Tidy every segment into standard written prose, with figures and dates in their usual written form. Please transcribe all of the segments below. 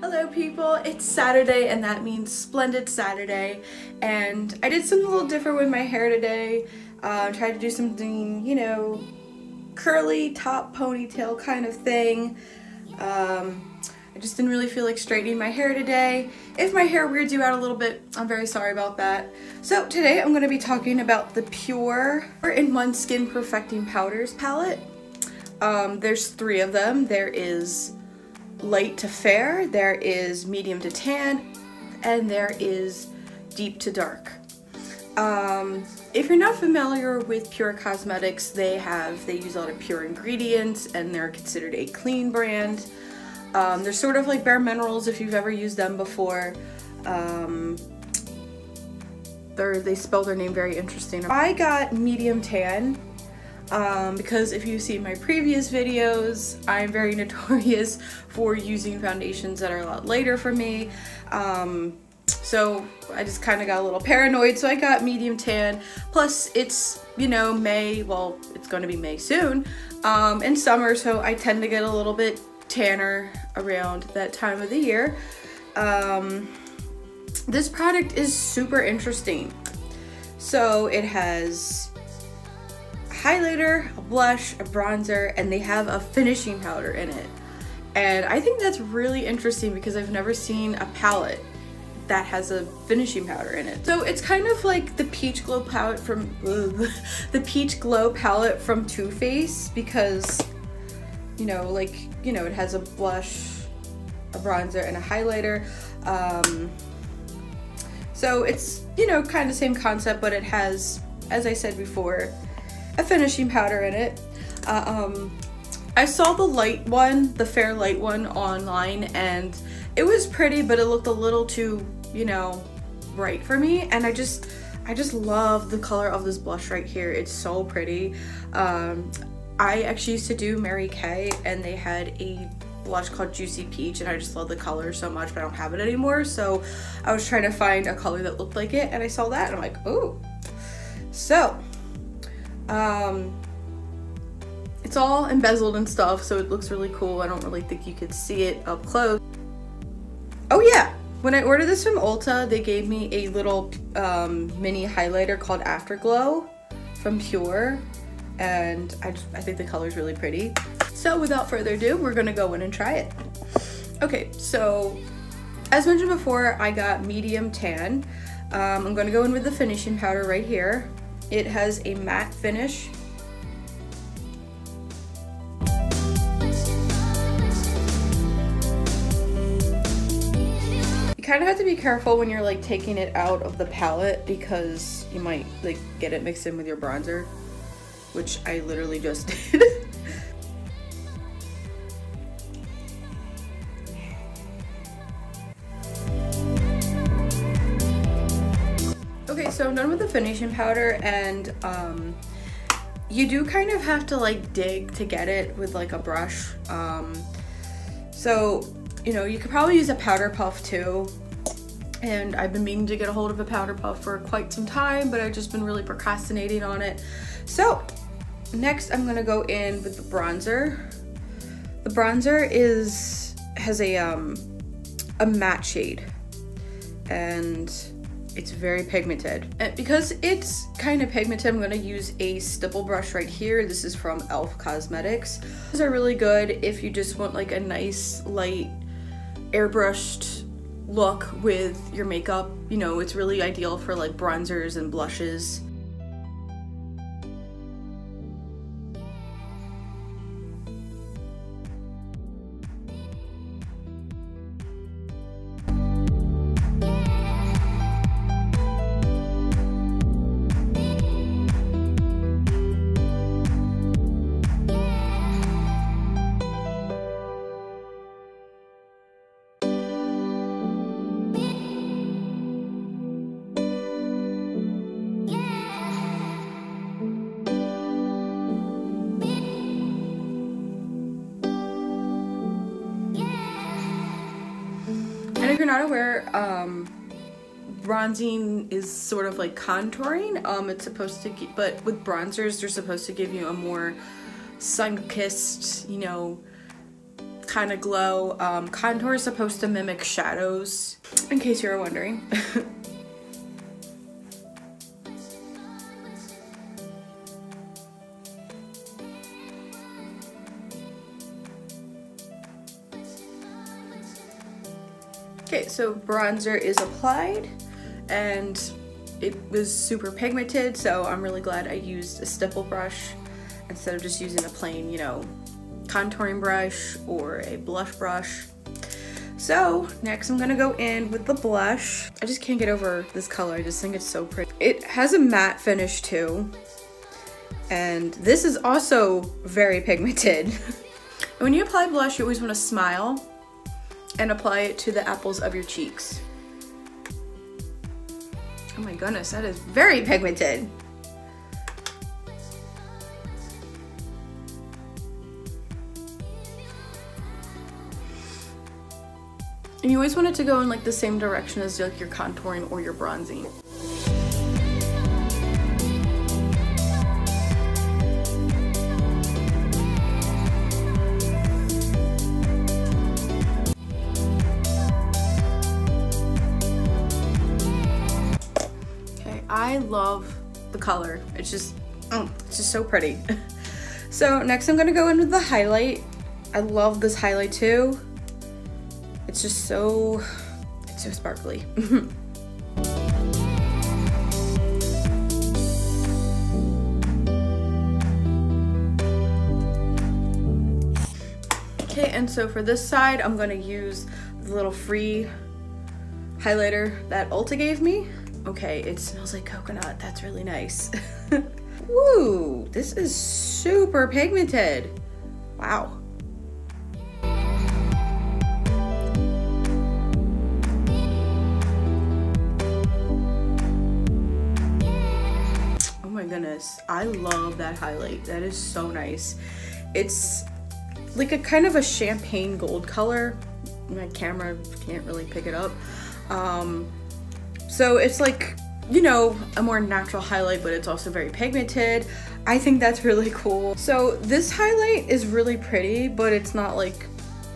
Hello people, it's Saturday and that means Splendid Saturday, and I did something a little different with my hair today. Tried to do something, you know, curly top ponytail kind of thing. I just didn't really feel like straightening my hair today. If my hair weirds you out a little bit, I'm very sorry about that. So today I'm going to be talking about the PUR in-1 Skin Perfecting Powders palette. There's 3 of them. There is light to fair, there is medium to tan, and there is deep to dark. If you're not familiar with PUR Cosmetics, they use a lot of pure ingredients and they're considered a clean brand. They're sort of like Bare Minerals if you've ever used them before. They spell their name very interesting. I got medium tan because if you've seen my previous videos, I'm very notorious for using foundations that are a lot lighter for me. So I just kind of got a little paranoid, so I got medium tan. Plus it's, you know, May, well, it's going to be May soon, in summer, so I tend to get a little bit tanner around that time of the year. This product is super interesting. So it has a highlighter, a blush, a bronzer, and they have a finishing powder in it. And I think that's really interesting because I've never seen a palette that has a finishing powder in it. So it's kind of like the Peach Glow palette from the Peach Glow palette from Too Faced, because you know, like, you know, it has a blush, a bronzer, and a highlighter. So it's, you know, kind of the same concept, but it has, as I said before, a finishing powder in it. I saw the light one, the fair light one online, and it was pretty, but it looked a little too, you know, bright for me. And I just love the color of this blush right here. It's so pretty. I actually used to do Mary Kay, and they had a blush called Juicy Peach, and I just love the color so much, but I don't have it anymore. So I was trying to find a color that looked like it, and I saw that, and I'm like, ooh. So, it's all embezzled and stuff, so it looks really cool. I don't really think you could see it up close. Oh yeah, when I ordered this from Ulta, they gave me a little mini highlighter called Afterglow from PUR. And I think the color is really pretty. So without further ado, we're gonna go in and try it. Okay, so as mentioned before, I got medium tan. I'm gonna go in with the finishing powder right here. It has a matte finish. You kind of have to be careful when you're like taking it out of the palette because you might like get it mixed in with your bronzer, which I literally just did. Okay, so I'm done with the finishing powder, and you do kind of have to like dig to get it with like a brush. So, you know, you could probably use a powder puff too. And I've been meaning to get a hold of a powder puff for quite some time, but I've just been really procrastinating on it. So next I'm gonna go in with the bronzer. The bronzer has a matte shade, and it's very pigmented. And because it's kind of pigmented, I'm gonna use a stipple brush right here. This is from e.l.f. Cosmetics. These are really good if you just want like a nice light airbrushed look with your makeup. You know, it's really ideal for like bronzers and blushes. And if you're not aware, bronzing is sort of like contouring. It's supposed to, but with bronzers, they're supposed to give you a more sun-kissed, you know, kind of glow. Contour is supposed to mimic shadows, in case you were wondering. Okay, so bronzer is applied and it was super pigmented, so I'm really glad I used a stipple brush instead of just using a plain, you know, contouring brush or a blush brush. So next I'm gonna go in with the blush. I just can't get over this color. I just think it's so pretty. It has a matte finish too, and this is also very pigmented. When you apply blush, you always want to smile and apply it to the apples of your cheeks. Oh my goodness, that is very pigmented. And you always want it to go in like the same direction as like your contouring or your bronzing. I love the color. It's just so pretty. So next I'm gonna go into the highlight. I love this highlight too. It's just so, it's so sparkly. Okay, and so for this side, I'm gonna use the little free highlighter that Ulta gave me. Okay, it smells like coconut. That's really nice. Woo, this is super pigmented. Wow. Oh my goodness, I love that highlight. That is so nice. It's like a kind of a champagne gold color. My camera can't really pick it up. So it's like, you know, a more natural highlight, but it's also very pigmented. I think that's really cool. So this highlight is really pretty, but it's not like,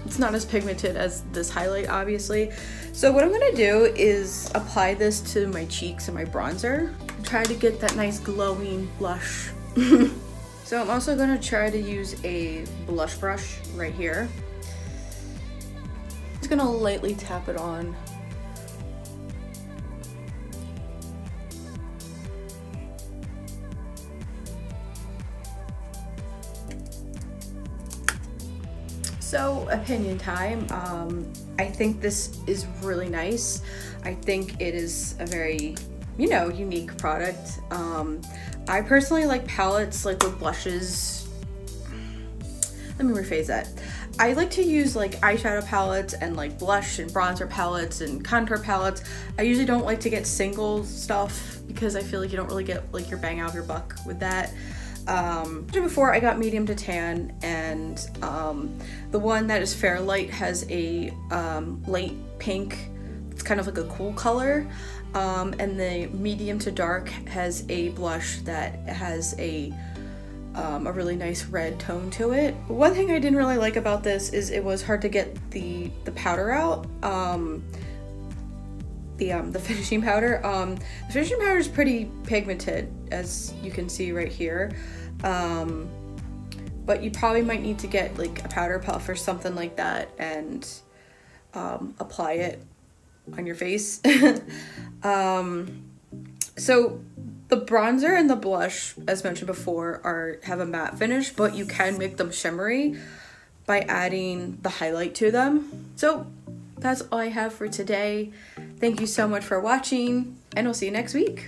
it's not as pigmented as this highlight, obviously. So what I'm gonna do is apply this to my cheeks and my bronzer. Try to get that nice glowing blush. So I'm also gonna try to use a blush brush right here. Just gonna lightly tap it on. So opinion time. I think this is really nice. I think it is a very, you know, unique product. I personally like palettes like with blushes. Let me rephrase that. I like to use like eyeshadow palettes and like blush and bronzer palettes and contour palettes. I usually don't like to get single stuff because I feel like you don't really get like your bang out of your buck with that. Before I got medium to tan, and the one that is Fairlight has a light pink. It's kind of like a cool color, and the medium to dark has a blush that has a really nice red tone to it. One thing I didn't really like about this is it was hard to get the powder out. The finishing powder. The finishing powder is pretty pigmented, as you can see right here. But you probably might need to get like a powder puff or something like that and apply it on your face. So the bronzer and the blush, as mentioned before, have a matte finish, but you can make them shimmery by adding the highlight to them. So that's all I have for today. Thank you so much for watching, and we'll see you next week.